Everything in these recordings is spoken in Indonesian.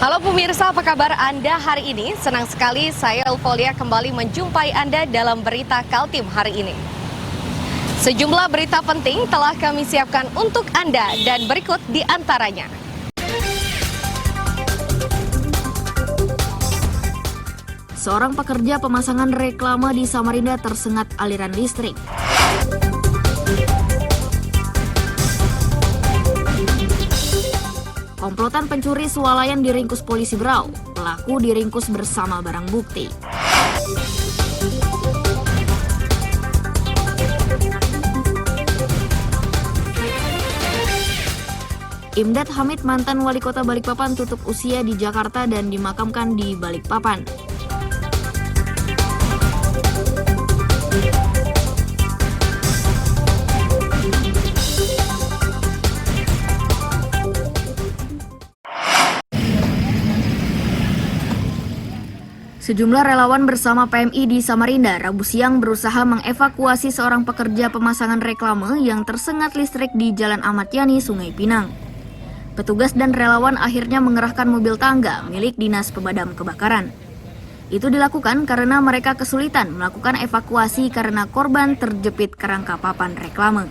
Halo pemirsa, apa kabar Anda hari ini? Senang sekali saya Elvolia kembali menjumpai Anda dalam berita Kaltim hari ini. Sejumlah berita penting telah kami siapkan untuk Anda dan berikut di antaranya. Seorang pekerja pemasangan reklame di Samarinda tersengat aliran listrik. Komplotan pencuri swalayan diringkus polisi Berau. Pelaku diringkus bersama barang bukti. Imdad Hamid, mantan wali kota Balikpapan, tutup usia di Jakarta dan dimakamkan di Balikpapan. Sejumlah relawan bersama PMI di Samarinda Rabu siang berusaha mengevakuasi seorang pekerja pemasangan reklame yang tersengat listrik di Jalan Ahmad Yani, Sungai Pinang. Petugas dan relawan akhirnya mengerahkan mobil tangga milik Dinas Pemadam Kebakaran. Itu dilakukan karena mereka kesulitan melakukan evakuasi karena korban terjepit kerangka papan reklame.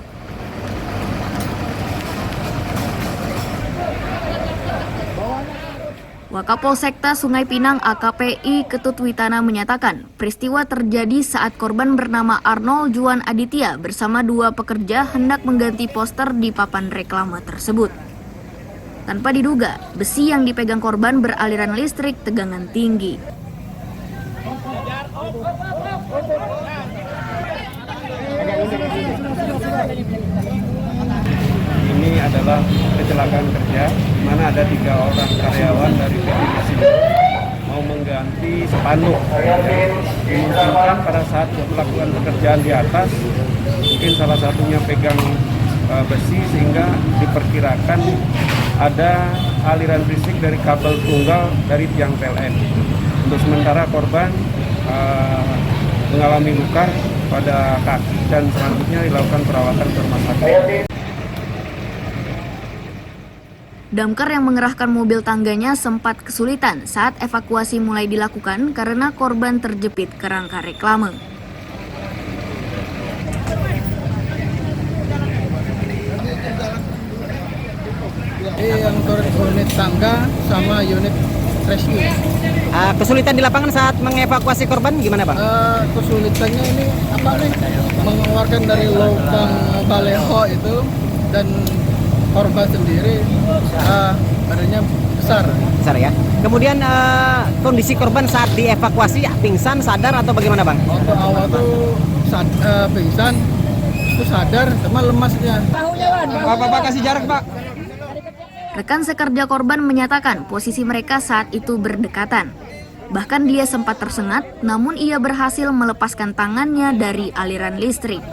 Wakapolsekta Sungai Pinang AKPI Ketut Witana menyatakan peristiwa terjadi saat korban bernama Arnold Juan Aditya bersama dua pekerja hendak mengganti poster di papan reklame tersebut. Tanpa diduga, besi yang dipegang korban beraliran listrik tegangan tinggi. Ini adalah kecelakaan kerja, di mana ada 3 orang karyawan dari PT Masindo mau mengganti spanduk. Dimungkinkan pada saat melakukan pekerjaan di atas, mungkin salah satunya pegang besi sehingga diperkirakan ada aliran listrik dari kabel tunggal dari tiang PLN. Untuk sementara korban mengalami luka pada kaki dan selanjutnya dilakukan perawatan ke rumah sakit. Damkar yang mengerahkan mobil tangganya sempat kesulitan saat evakuasi mulai dilakukan karena korban terjepit kerangka reklame. Yang unit tangga sama unit rescue. Kesulitan di lapangan saat mengevakuasi korban gimana, Bang? Kesulitannya ini mengeluarkan dari lubang baleho itu, dan korban sendiri badannya besar Ya. Kemudian kondisi korban saat dievakuasi pingsan, sadar atau bagaimana, Bang? waktu awal tuh pingsan, itu sadar, cuma lemasnya. Bapak kasih jarak, Pak. Rekan sekerja korban menyatakan posisi mereka saat itu berdekatan. Bahkan dia sempat tersengat, namun ia berhasil melepaskan tangannya dari aliran listrik.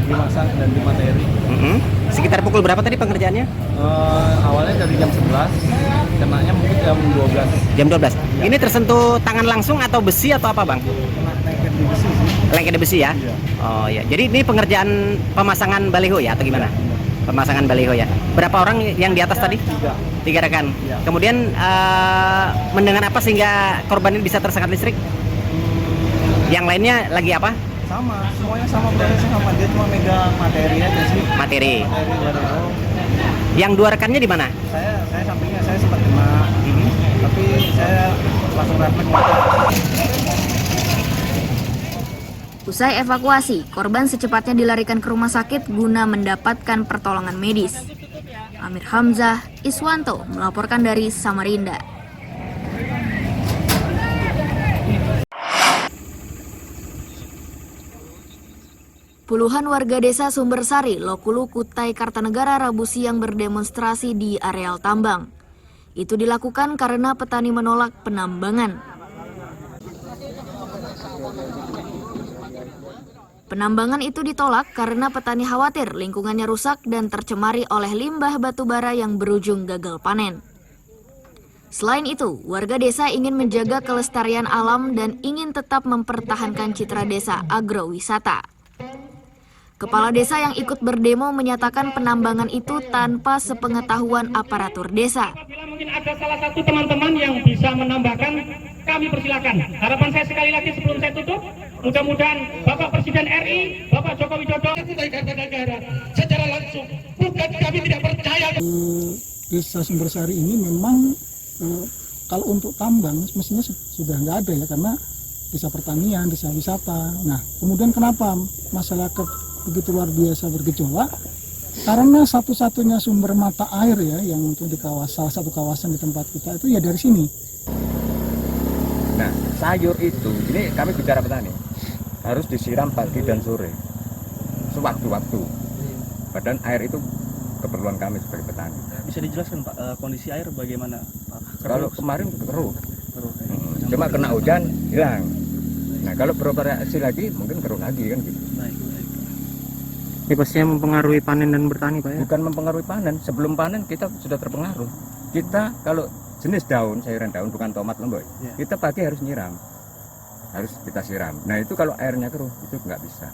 Dimasak dan di materi. Sekitar pukul berapa tadi pengerjaannya? Awalnya dari jam 11, kenanya mungkin jam 12. Jam 12. Ya. Ini tersentuh tangan langsung atau besi atau apa, Bang? Lengket di besi sih. Lengket di besi ya? Iya. Oh ya. Jadi ini pengerjaan pemasangan baliho ya atau gimana? Iya. Pemasangan baliho ya. Berapa orang yang di atas tadi? 3 rekan. Iya. Kemudian mendengar apa sehingga korban ini bisa tersengat listrik? Yang lainnya lagi apa? Sama, semuanya sama prosesnya sama, dia cuma megang materi aja sih. Materi. Baliho. Yang 2 rekannya di mana? Saya sampingnya saya sempat kena, tapi saya langsung refleks. Usai evakuasi, korban secepatnya dilarikan ke rumah sakit guna mendapatkan pertolongan medis. Amir Hamzah, Iswanto melaporkan dari Samarinda. Puluhan warga desa Sumbersari, Lokulu, Kutai, Kartanegara Rabu siang berdemonstrasi di areal tambang. Itu dilakukan karena petani menolak penambangan. Penambangan itu ditolak karena petani khawatir lingkungannya rusak dan tercemari oleh limbah batubara yang berujung gagal panen. Selain itu, warga desa ingin menjaga kelestarian alam dan ingin tetap mempertahankan citra desa agrowisata. Kepala desa yang ikut berdemo menyatakan penambangan itu tanpa sepengetahuan aparatur desa. Apabila mungkin ada salah satu teman-teman yang bisa menambahkan, kami persilakan. Harapan saya sekali lagi sebelum saya tutup, mudah-mudahan Bapak Presiden RI, Bapak Joko Widodo, negara secara langsung. Bukan kami tidak percaya. Desa Sumbersari ini memang kalau untuk tambang mestinya sudah nggak ada ya, karena desa pertanian, desa wisata. Nah, kemudian kenapa masyarakat begitu luar biasa bergejolak? Karena satu-satunya sumber mata air ya yang untuk di salah satu kawasan di tempat kita itu ya dari sini. Nah, sayur itu, ini kami bicara petani, harus disiram pagi dan sore, sewaktu-waktu. Badan air itu keperluan kami sebagai petani. Bisa dijelaskan Pak, kondisi air bagaimana Pak? Kalau kemarin keruh, cuma kena hujan hilang. Nah, kalau beroperasi lagi mungkin keruh lagi kan gitu. Ini pastinya mempengaruhi panen dan bertani Pak ya? Bukan mempengaruhi panen, sebelum panen kita sudah terpengaruh. Kita kalau jenis daun, sayuran daun bukan tomat lembut, kita pagi harus nyiram, harus kita siram. Nah itu kalau airnya keruh itu nggak bisa.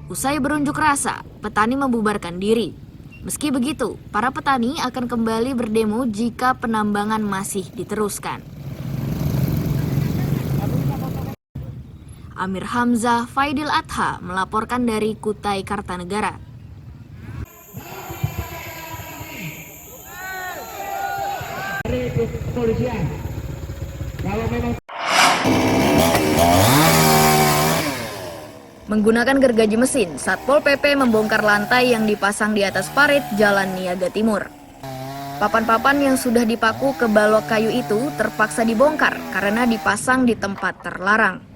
Usai berunjuk rasa, petani membubarkan diri. Meski begitu, para petani akan kembali berdemo jika penambangan masih diteruskan. Amir Hamzah, Faidil Adha melaporkan dari Kutai Kartanegara. Menggunakan gergaji mesin, Satpol PP membongkar lantai yang dipasang di atas parit Jalan Niaga Timur. Papan-papan yang sudah dipaku ke balok kayu itu terpaksa dibongkar karena dipasang di tempat terlarang.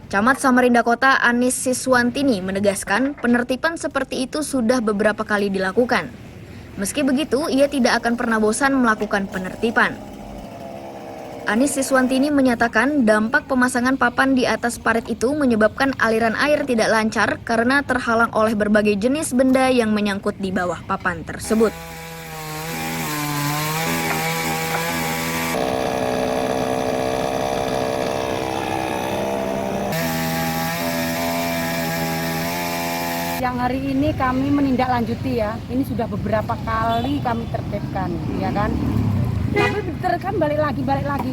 Camat Samarinda Kota Anis Siswantini menegaskan penertiban seperti itu sudah beberapa kali dilakukan. Meski begitu, ia tidak akan pernah bosan melakukan penertiban. Anis Siswantini menyatakan dampak pemasangan papan di atas parit itu menyebabkan aliran air tidak lancar karena terhalang oleh berbagai jenis benda yang menyangkut di bawah papan tersebut. Yang hari ini kami menindaklanjuti ya, ini sudah beberapa kali kami tertibkan, ya kan. Tapi kan balik lagi,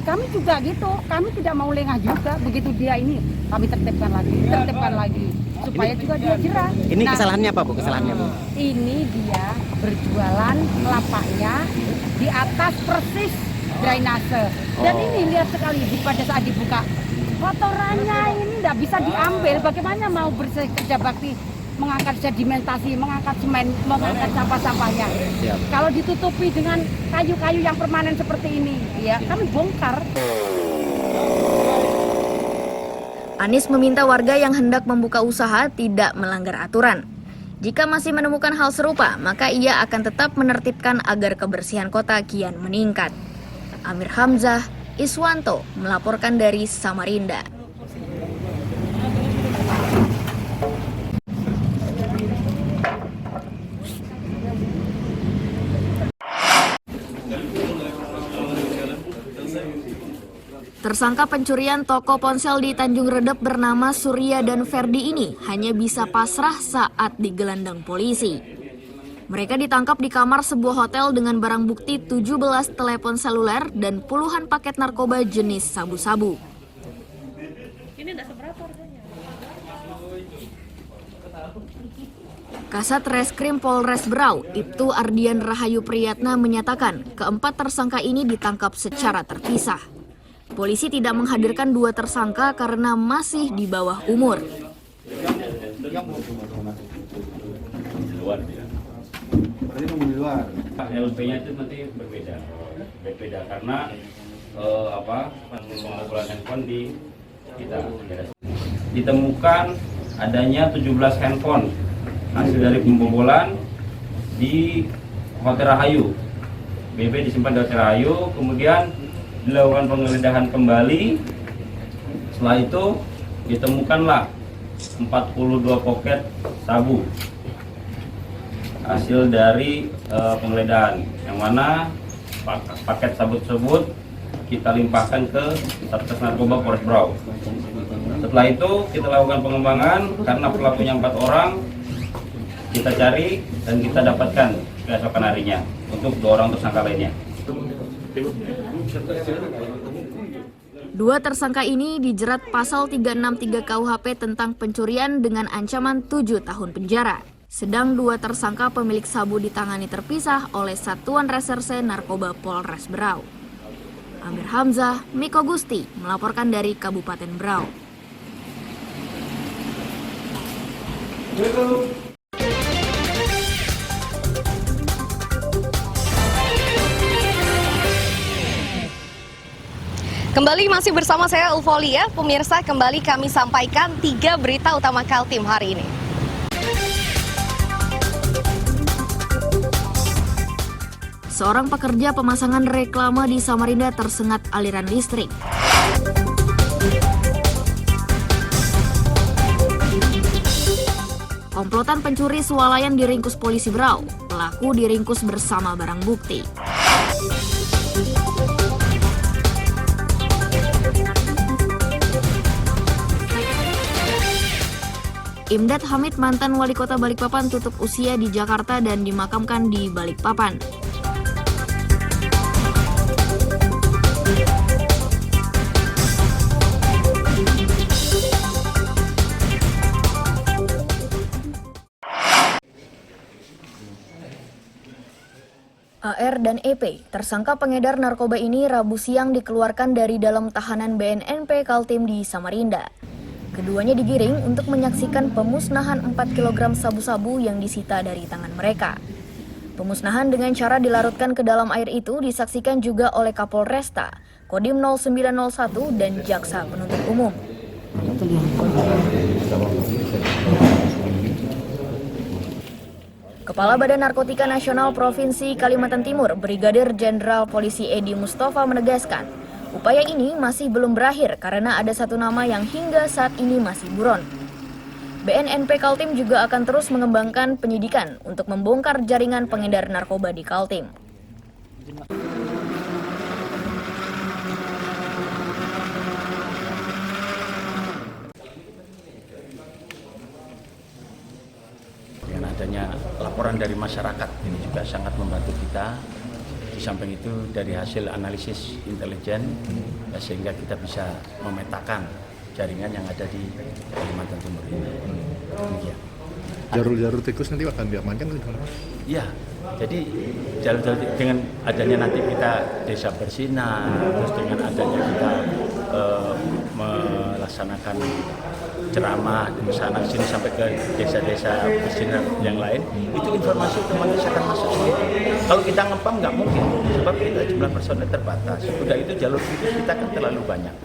kami juga gitu, kami tidak mau lengah juga, begitu dia ini kami tertibkan lagi, supaya juga dia jerah. Ini kesalahannya apa Bu, kesalahannya Bu? Ini dia berjualan kelapanya di atas persis drainase, dan ini lihat sekali pada saat dibuka, kotorannya ini tidak bisa diambil, bagaimana mau bekerja bakti, mengangkat sedimentasi, mengangkat semen, mengangkat sampah-sampahnya. Kalau ditutupi dengan kayu-kayu yang permanen seperti ini, ya kami bongkar. Anis meminta warga yang hendak membuka usaha tidak melanggar aturan. Jika masih menemukan hal serupa, maka ia akan tetap menertibkan agar kebersihan kota kian meningkat. Amir Hamzah, Iswanto melaporkan dari Samarinda. Tersangka pencurian toko ponsel di Tanjung Redep bernama Surya dan Ferdi ini hanya bisa pasrah saat digelandang polisi. Mereka ditangkap di kamar sebuah hotel dengan barang bukti 17 telepon seluler dan puluhan paket narkoba jenis sabu-sabu. Kasat Reskrim Polres Berau, Ibtu Ardian Rahayu Priyatna menyatakan keempat tersangka ini ditangkap secara terpisah. Polisi tidak menghadirkan dua tersangka karena masih di bawah umur. LP-nya itu nanti berbeda karena pengumpulan handphone di kita. Ditemukan adanya 17 handphone hasil dari pembobolan di Hotel Rahayu. BB disimpan di Hotel Rahayu, kemudian dilakukan penggeledahan kembali. Setelah itu ditemukanlah 42 poket sabu hasil dari penggeledahan, yang mana paket sabu tersebut kita limpahkan ke Satgas Narkoba Polres Berau. Setelah itu kita lakukan pengembangan karena pelakunya 4 orang, kita cari dan kita dapatkan keesokan harinya untuk 2 orang tersangka lainnya. 2 tersangka ini dijerat pasal 363 KUHP tentang pencurian dengan ancaman 7 tahun penjara. Sedang 2 tersangka pemilik sabu ditangani terpisah oleh Satuan Reserse Narkoba Polres Berau. Amir Hamzah, Miko Gusti melaporkan dari Kabupaten Berau. Kembali masih bersama saya Ulfolia, pemirsa, kembali kami sampaikan 3 berita utama Kaltim hari ini. Seorang pekerja pemasangan reklame di Samarinda tersengat aliran listrik. Komplotan pencuri swalayan diringkus polisi Berau. Pelaku diringkus bersama barang bukti. Imdad Hamid, mantan wali kota Balikpapan, tutup usia di Jakarta dan dimakamkan di Balikpapan. AR dan EP, tersangka pengedar narkoba ini Rabu siang dikeluarkan dari dalam tahanan BNNP Kaltim di Samarinda. Keduanya digiring untuk menyaksikan pemusnahan 4 kg sabu-sabu yang disita dari tangan mereka. Pemusnahan dengan cara dilarutkan ke dalam air itu disaksikan juga oleh Kapolresta, Kodim 0901 dan Jaksa Penuntut Umum. Kepala Badan Narkotika Nasional Provinsi Kalimantan Timur, Brigadir Jenderal Polisi Edi Mustafa menegaskan, upaya ini masih belum berakhir karena ada 1 nama yang hingga saat ini masih buron. BNNP Kaltim juga akan terus mengembangkan penyidikan untuk membongkar jaringan pengedar narkoba di Kaltim. Dengan adanya laporan dari masyarakat ini juga sangat membantu kita. Di samping itu dari hasil analisis intelijen sehingga kita bisa memetakan jaringan yang ada di Kalimantan Timur ini. Jalur-jalur tikus nanti akan diamankan? Iya, jadi jalur-jalur dengan adanya nanti kita desa bersinar, terus dengan adanya kita melaksanakan ceramah di sana sini sampai ke desa-desa bersinar yang lain, itu informasi otomatis akan masuk sendiri. Kalau kita ngempam nggak mungkin, sebab kita jumlah personel terbatas. Udah itu jalur tikus kita kan terlalu banyak.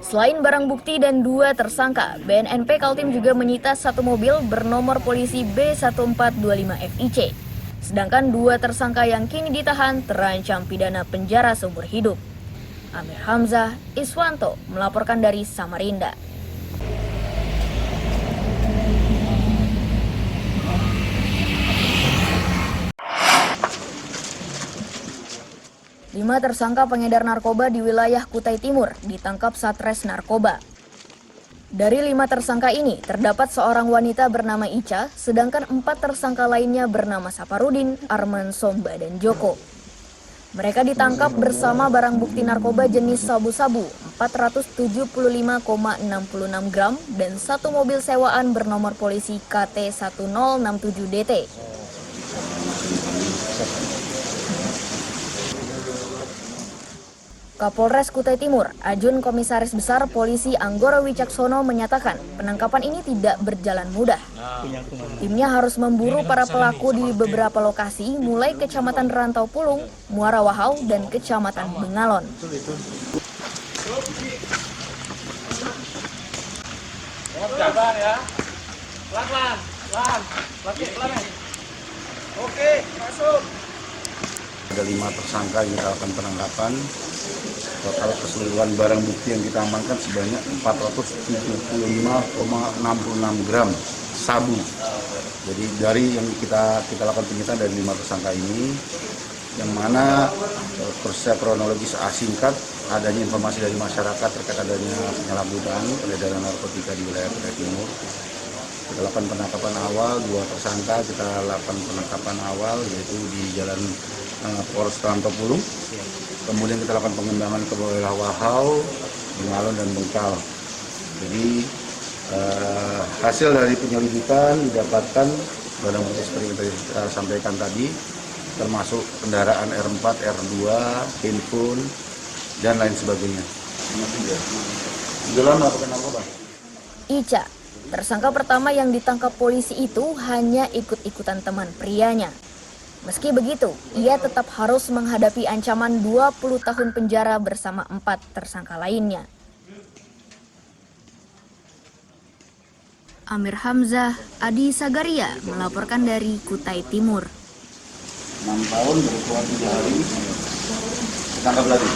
Selain barang bukti dan 2 tersangka, BNNP Kaltim juga menyita 1 mobil bernomor polisi B1425FIC. Sedangkan 2 tersangka yang kini ditahan terancam pidana penjara seumur hidup. Amir Hamzah, Iswanto melaporkan dari Samarinda. Lima tersangka pengedar narkoba di wilayah Kutai Timur ditangkap Satres Narkoba. Dari 5 tersangka ini, terdapat seorang wanita bernama Ica, sedangkan 4 tersangka lainnya bernama Saparudin, Arman, Somba, dan Joko. Mereka ditangkap bersama barang bukti narkoba jenis sabu-sabu 475,66 gram dan 1 mobil sewaan bernomor polisi KT1067DT. Kapolres Kutai Timur, Ajun Komisaris Besar Polisi Anggoro Wicaksono menyatakan penangkapan ini tidak berjalan mudah. Timnya harus memburu para pelaku di beberapa lokasi mulai Kecamatan Rantau Pulung, Muara Wahau, dan Kecamatan Bengalon. Oke, masuk. Ada 5 tersangka yang kita lakukan penangkapan. Total keseluruhan barang bukti yang kita amankan sebanyak 475,66 gram sabu. Jadi dari yang kita lakukan penyitaan dari 5 tersangka ini, yang mana proses kronologis singkat adanya informasi dari masyarakat terkait adanya penyalahgunaan peredaran narkotika di wilayah Kutai Timur. Kita lakukan penangkapan awal 2 tersangka, kita lakukan penangkapan awal yaitu di Jalan Polres Rantopulu. Kemudian kita lakukan pengembangan ke wilayah Wahau, Bengalon dan Bengkal. Jadi hasil dari penyelidikan didapatkan barang bukti seperti yang kita sampaikan tadi, termasuk kendaraan R4, R2, handphone, dan lain sebagainya. Ica, tersangka pertama yang ditangkap polisi itu hanya ikut-ikutan teman prianya. Meski begitu, ia tetap harus menghadapi ancaman 20 tahun penjara bersama 4 tersangka lainnya. Amir Hamzah, Adi Sagaria melaporkan dari Kutai Timur. 6 tahun berkurang 3 hari, ditangkap lagi.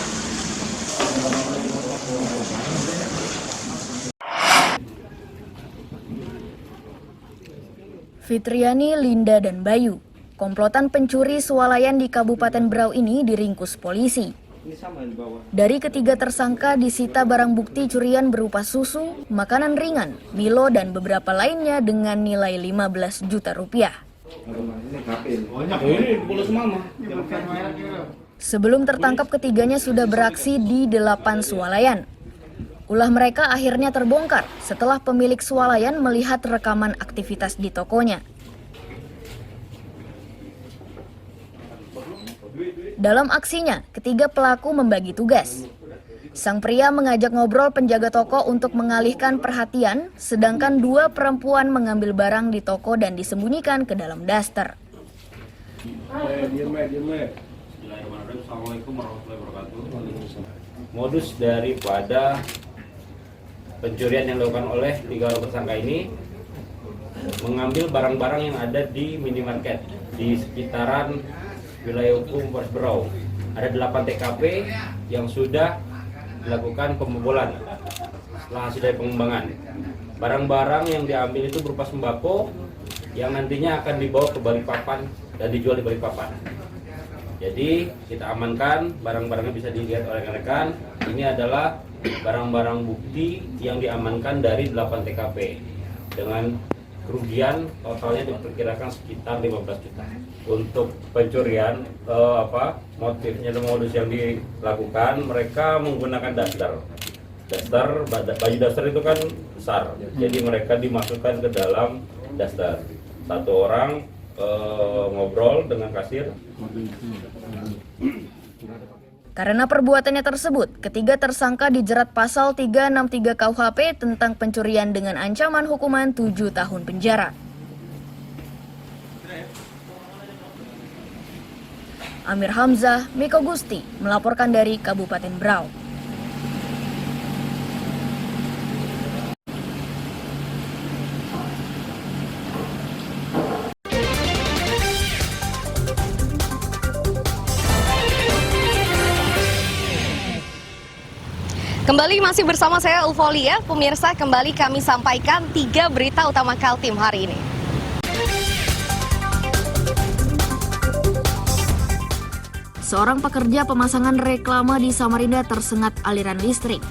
Fitriani, Linda, dan Bayu, komplotan pencuri swalayan di Kabupaten Berau ini diringkus polisi. Dari ketiga tersangka disita barang bukti curian berupa susu, makanan ringan, Milo, dan beberapa lainnya dengan nilai 15 juta rupiah. Sebelum tertangkap, ketiganya sudah beraksi di 8 swalayan. Ulah mereka akhirnya terbongkar setelah pemilik swalayan melihat rekaman aktivitas di tokonya. Dalam aksinya, ketiga pelaku membagi tugas. Sang pria mengajak ngobrol penjaga toko untuk mengalihkan perhatian, sedangkan 2 perempuan mengambil barang di toko dan disembunyikan ke dalam daster. Assalamualaikum warahmatullahi wabarakatuh. Modus daripada pencurian yang dilakukan oleh 3 orang tersangka ini mengambil barang-barang yang ada di minimarket di sekitaran wilayah hukum Polres Berau. Ada 8 TKP yang sudah dilakukan pembobolan setelah hasil dari pengembangan. Barang-barang yang diambil itu berupa sembako yang nantinya akan dibawa ke Balikpapan dan dijual di Balikpapan. Jadi kita amankan, barang-barangnya bisa dilihat oleh rekan-rekan. Ini adalah barang-barang bukti yang diamankan dari 8 TKP dengan kerugian totalnya diperkirakan sekitar 15 juta. Untuk pencurian, motifnya dan modus yang dilakukan, mereka menggunakan daster. Baju daster itu kan besar, jadi mereka dimasukkan ke dalam daster. 1 orang ngobrol dengan kasir. Karena perbuatannya tersebut, ketiga tersangka dijerat pasal 363 KUHP tentang pencurian dengan ancaman hukuman 7 tahun penjara. Amir Hamzah, Miko Gusti melaporkan dari Kabupaten Berau. Kembali masih bersama saya Ulfolia, pemirsa, kembali kami sampaikan 3 berita utama Kaltim hari ini. Seorang pekerja pemasangan reklame di Samarinda tersengat aliran listrik.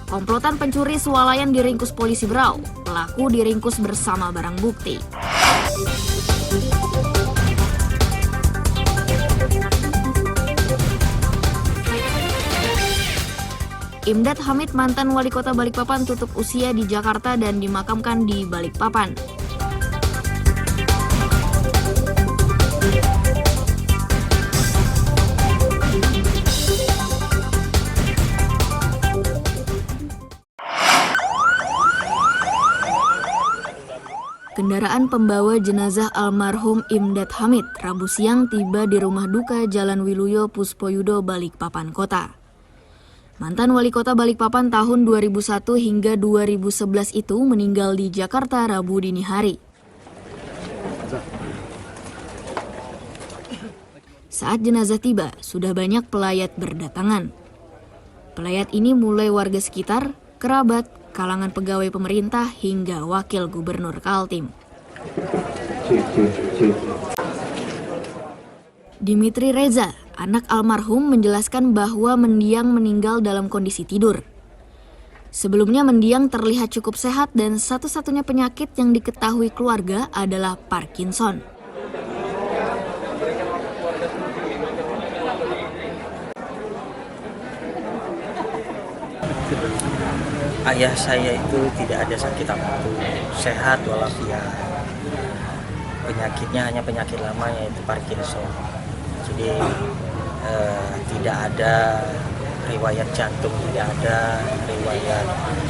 Komplotan pencuri swalayan diringkus polisi Berau. Pelaku diringkus bersama barang bukti. Imdat Hamid, mantan wali kota Balikpapan, tutup usia di Jakarta dan dimakamkan di Balikpapan. Kendaraan pembawa jenazah almarhum Imdat Hamid Rabu siang tiba di rumah duka Jalan Wiluyo Puspoyudo, Balikpapan Kota. Mantan wali kota Balikpapan tahun 2001 hingga 2011 itu meninggal di Jakarta Rabu dini hari. Saat jenazah tiba, sudah banyak pelayat berdatangan. Pelayat ini mulai warga sekitar, kerabat, kalangan pegawai pemerintah hingga wakil gubernur Kaltim. Dimitri Reza, anak almarhum, menjelaskan bahwa mendiang meninggal dalam kondisi tidur. Sebelumnya mendiang terlihat cukup sehat dan satu-satunya penyakit yang diketahui keluarga adalah Parkinson. Ayah saya itu tidak ada sakit apapun, sehat walafiat. Penyakitnya hanya penyakit lama, yaitu Parkinson. Jadi tidak ada riwayat jantung, tidak ada riwayat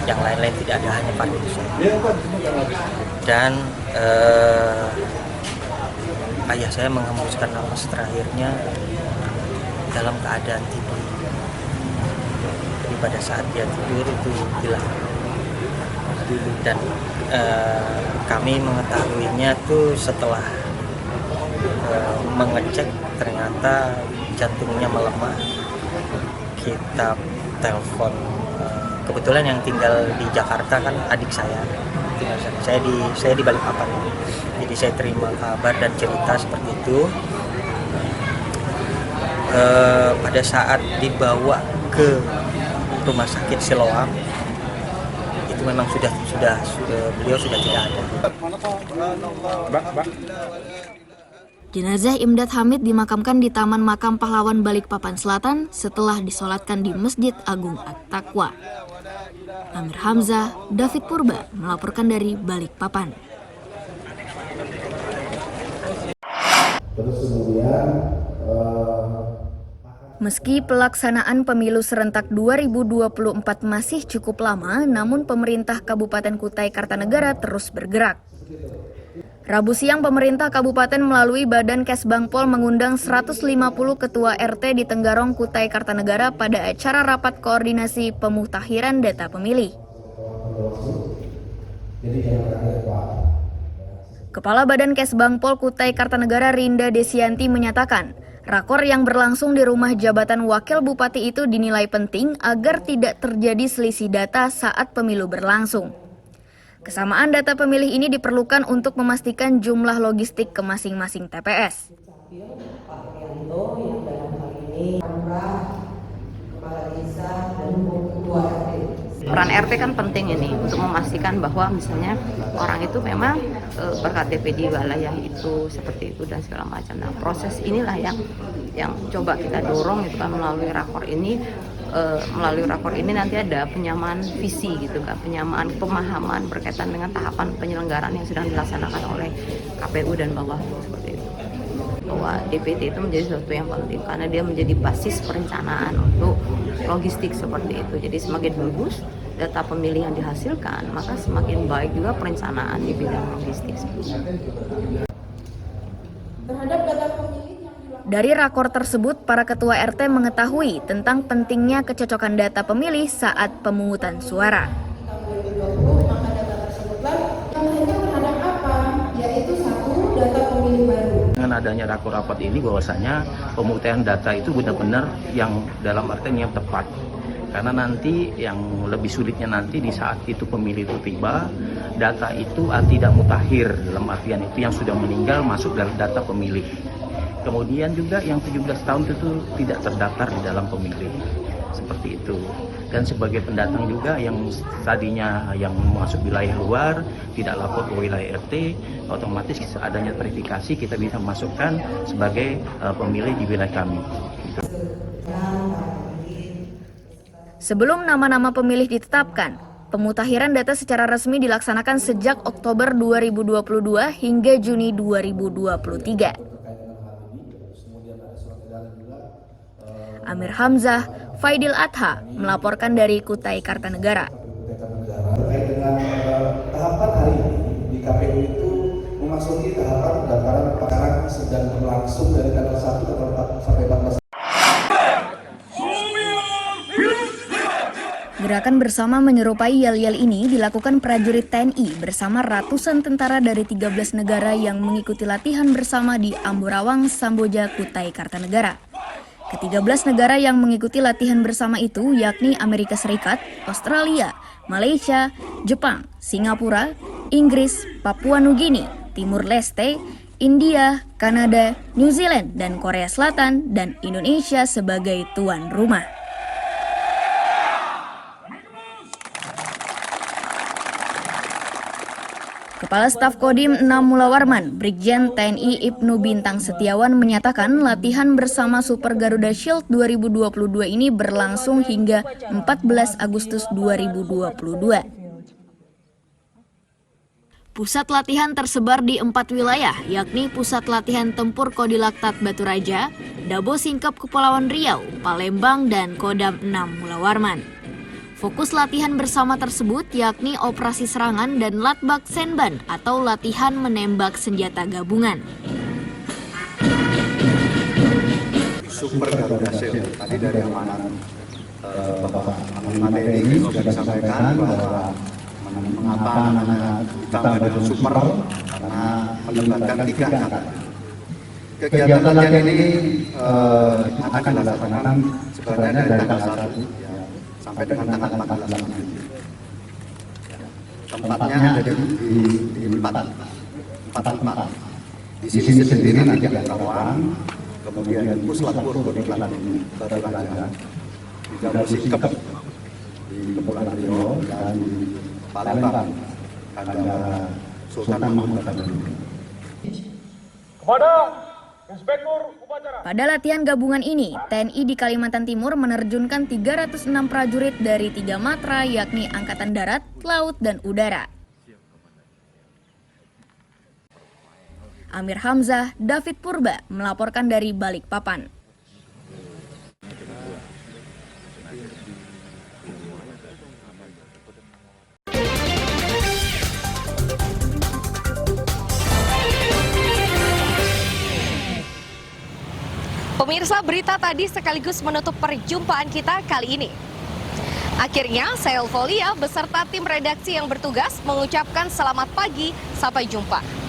yang lain-lain, tidak ada, hanya Parkinson. Dan ayah saya menghembuskan nafas terakhirnya dalam keadaan tidur. Jadi pada saat dia tidur itu hilang. Dan kami mengetahuinya tuh setelah mengecek, ternyata jantungnya melemah. Kita telepon, kebetulan yang tinggal di Jakarta kan adik saya, saya di Balikpapan, jadi saya terima kabar dan cerita seperti itu. Pada saat dibawa ke rumah sakit Siloam, itu memang beliau sudah tidak ada. Jenazah Imdad Hamid dimakamkan di Taman Makam Pahlawan Balikpapan Selatan setelah disolatkan di Masjid Agung At-Taqwa. Amir Hamzah, David Purba melaporkan dari Balikpapan. Terus kemudian Meski pelaksanaan pemilu serentak 2024 masih cukup lama, namun pemerintah Kabupaten Kutai Kartanegara terus bergerak. Rabu siang pemerintah kabupaten melalui Badan Kesbangpol mengundang 150 ketua RT di Tenggarong, Kutai Kartanegara pada acara rapat koordinasi pemutahiran data pemilih. Kepala Badan Kesbangpol Kutai Kartanegara Rinda Desianti menyatakan, rakor yang berlangsung di rumah jabatan wakil bupati itu dinilai penting agar tidak terjadi selisih data saat pemilu berlangsung. Kesamaan data pemilih ini diperlukan untuk memastikan jumlah logistik ke masing-masing TPS. Peran RT kan penting ini untuk memastikan bahwa misalnya orang itu memang berKTP di wilayah itu seperti itu dan segala macam. Nah, proses inilah yang coba kita dorong itu kan melalui rakor ini. Melalui rakor ini nanti ada penyamaan visi gitu kan, penyamaan pemahaman berkaitan dengan tahapan penyelenggaraan yang sedang dilaksanakan oleh KPU dan Bawaslu seperti itu. Bahwa DPT itu menjadi sesuatu yang penting karena dia menjadi basis perencanaan untuk logistik seperti itu. Jadi semakin bagus data pemilih yang dihasilkan, maka semakin baik juga perencanaan di bidang logistik. Terhadap data pemilih dari rakor tersebut, para ketua RT mengetahui tentang pentingnya kecocokan data pemilih saat pemungutan suara. Dengan adanya rakor rapat ini bahwasanya pemutahiran data itu benar-benar yang dalam artian yang tepat. Karena nanti yang lebih sulitnya nanti di saat itu pemilih itu tiba, data itu tidak mutakhir, dalam artian itu yang sudah meninggal masuk dalam data pemilih. Kemudian juga yang 17 tahun itu tidak terdaftar di dalam pemilih, seperti itu. Dan sebagai pendatang juga yang tadinya yang masuk wilayah luar, tidak lapor ke wilayah RT, otomatis adanya verifikasi kita bisa masukkan sebagai pemilih di wilayah kami. Sebelum nama-nama pemilih ditetapkan, pemutahiran data secara resmi dilaksanakan sejak Oktober 2022 hingga Juni 2023. Amir Hamzah, Faidil Adha melaporkan dari Kutai Kartanegara. Terkait dengan tahapan hari ini di KPU itu memasuki tahapan pendaftaran sekarang sedang berlangsung dari tanggal 1 sampai 14. Gerakan bersama menyerupai yel-yel ini dilakukan prajurit TNI bersama ratusan tentara dari 13 negara yang mengikuti latihan bersama di Amburawang, Samboja, Kutai Kartanegara. Ke-13 negara yang mengikuti latihan bersama itu yakni Amerika Serikat, Australia, Malaysia, Jepang, Singapura, Inggris, Papua Nugini, Timur Leste, India, Kanada, New Zealand, dan Korea Selatan, dan Indonesia sebagai tuan rumah. Kepala Staf Kodim 6 Mula Warman, Brigjen TNI Ibnu Bintang Setiawan menyatakan latihan bersama Super Garuda Shield 2022 ini berlangsung hingga 14 Agustus 2022. Pusat latihan tersebar di 4 wilayah, yakni Pusat Latihan Tempur Kodilaktat Batu Raja, Dabo Singkep Kepulauan Riau, Palembang, dan Kodam 6 Mula Warman. Fokus latihan bersama tersebut yakni operasi serangan dan latbak senban atau latihan menembak senjata gabungan. Super Garuda Shield tadi dari amanat Bapak Panglima TNI ini sudah disampaikan bahwa mengapa namanya ditambah dengan super karena melibatkan 3 angkatan. Kegiatan latihan ini akan dilaksanakan sebenarnya dari tanggal 1 sampai dengan tanggal 14 nanti. Tempatnya ada di 4. Di sini sendiri nanti ada Karawang, kemudian Puslapur Kodiklat Batu Raja, di Dabo Singkep di Kepulauan Riau, dan di Palembang ada Sultan Mahmud Badarudin. Kepada Inspektur Upacara. Pada latihan gabungan ini, TNI di Kalimantan Timur menerjunkan 306 prajurit dari 3 matra yakni Angkatan Darat, Laut, dan Udara. Amir Hamzah, David Purba melaporkan dari Balikpapan. Pemirsa, berita tadi sekaligus menutup perjumpaan kita kali ini. Akhirnya, saya Elvolia beserta tim redaksi yang bertugas mengucapkan selamat pagi, sampai jumpa.